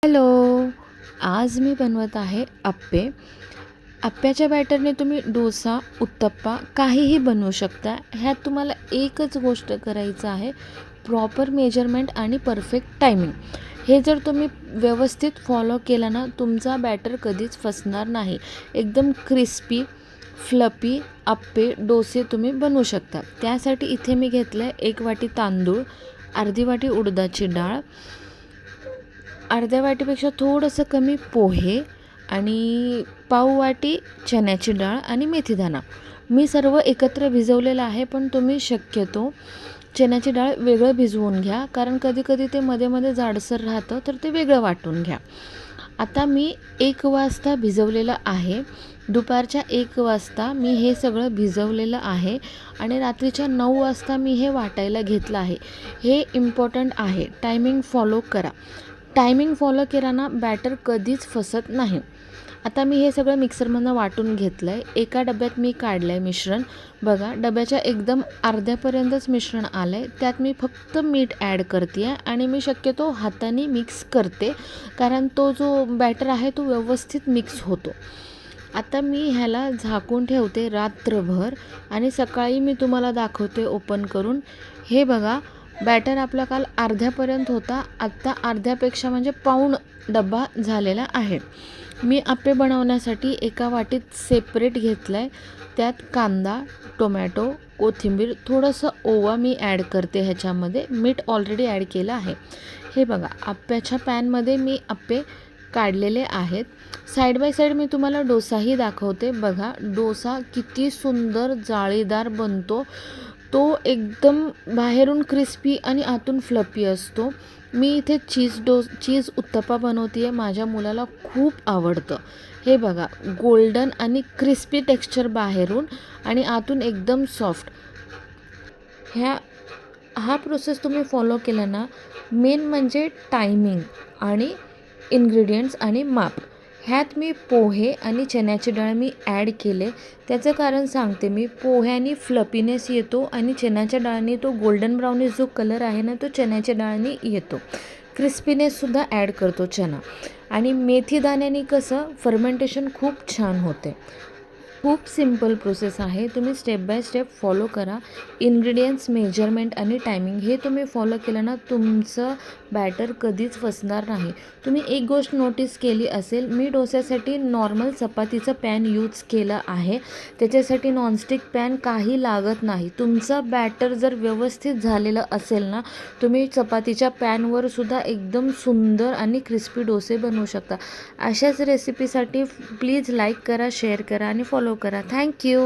Hello. आज मी बनवत आहे अप्पे. अप्प्याच्या बॅटरने तुम्ही डोसा, उत्तप्पा काहीही बनवू शकता. ह्यात तुम्हाला एकच गोष्ट करायचं आहे, प्रॉपर मेजरमेंट आणि परफेक्ट टायमिंग. हे जर तुम्ही व्यवस्थित फॉलो केलं ना, तुमचा बॅटर कधीच फसणार नाही. एकदम क्रिस्पी, फ्लपी अप्पे, डोसे तुम्ही बनवू शकता. त्यासाठी इथे मी घेतलं आहे 1 वाटी तांदूळ, अर्धी वाटी उडदाची डाळ, अर्ध्या वाटीपेक्षा थोडंसं कमी पोहे आणि पाव वाटी चण्याची डाळ आणि मेथीदाणा. मी सर्व एकत्र भिजवलेलं आहे, पण तुम्ही शक्यतो चण्याची डाळ वेगळं भिजवून घ्या, कारण कधी ते मध्ये जाडसर राहतं, तर ते वेगळं वाटून घ्या. आता मी 1 वाजता भिजवलेलं आहे. दुपारच्या 1 वाजता मी हे सगळं भिजवलेलं आहे आणि रात्रीच्या 9 वाजता मी हे वाटायला घेतलं आहे. हे इम्पॉर्टंट आहे. टायमिंग फॉलो करा. टायमिंग फॉलो केला ना, बॅटर कधीच फसत नाही. आता मी हे सगळं मिक्सरमधनं वाटून घेतलं आहे. एका डब्यात मी काढलं आहे मिश्रण. बघा, डब्याच्या एकदम अर्ध्यापर्यंतच मिश्रण आलं आहे. त्यात मी फक्त मीठ ॲड करते आहे आणि मी शक्यतो हाताने मिक्स करते, कारण तो जो बॅटर आहे तो व्यवस्थित मिक्स होतो. आता मी ह्याला झाकून ठेवते रात्रभर आणि सकाळी मी तुम्हाला दाखवते ओपन करून. हे बघा, बॅटर आपला काल अर्ध्यापर्यंत होता, आत्ता अर्ध्यापेक्षा म्हणजे पाऊण डब्बा झालेला आहे. मी अप्पे बनवण्यासाठी एका वाटीत सेपरेट घेतलं आहे. त्यात कांदा, टोमॅटो, कोथिंबीर, थोडंसं ओवा मी ॲड करते ह्याच्यामध्ये. मीठ ऑलरेडी ॲड केलं आहे. हे बघा, अप्प्याच्या पॅनमध्ये मी अप्पे काढलेले आहेत. साईड बाय साईड मी तुम्हाला डोसाही दाखवते. बघा, डोसा किती सुंदर जाळीदार बनतो. तो एकदम बाहेरून क्रिस्पी आणि आतून फ्लपी असतो. मी इथे चीज उत्तप्पा बनवते आहे. माझ्या मुलाला खूप आवडतं. हे बघा, गोल्डन आणि क्रिस्पी टेक्स्चर बाहेरून आणि आतून एकदम सॉफ्ट. हा प्रोसेस तुम्ही फॉलो केला ना, मेन म्हणजे टायमिंग आणि इन्ग्रेडियंट्स आणि माप. ह्यात मी पोहे आणि चण्याची डाळ मी ॲड केले. त्याचं कारण सांगते मी. पोह्याने फ्लपीनेस येतो आणि चण्याच्या डाळीने तो गोल्डन ब्राउनिश जो कलर आहे ना, तो चण्याच्या डाळीने येतो. क्रिस्पीनेससुद्धा ॲड करतो चणा. आणि मेथी दाण्याने कसं फर्मेंटेशन खूप छान होते. खूप सिम्पल प्रोसेस आहे. तुम्ही स्टेप बाय स्टेप फॉलो करा. इन्ग्रेडियंट्स, मेजरमेंट आणि टायमिंग हे तुम्ही फॉलो केलं ना, तुमचं बॅटर कधीच फसणार नाही. तुम्ही एक गोष्ट नोटीस केली असेल, मी डोस्यासाठी नॉर्मल चपातीचं पॅन यूज केलं आहे. त्याच्यासाठी नॉनस्टिक पॅन काही लागत नाही. तुमचं बॅटर जर व्यवस्थित झालेलं असेल ना, तुम्ही चपातीच्या पॅनवर सुद्धा एकदम सुंदर आणि क्रिस्पी डोसे बनवू शकता. अशाच रेसिपीसाठी प्लीज लाईक करा, शेअर करा आणि फॉलो करा. थँक्यू.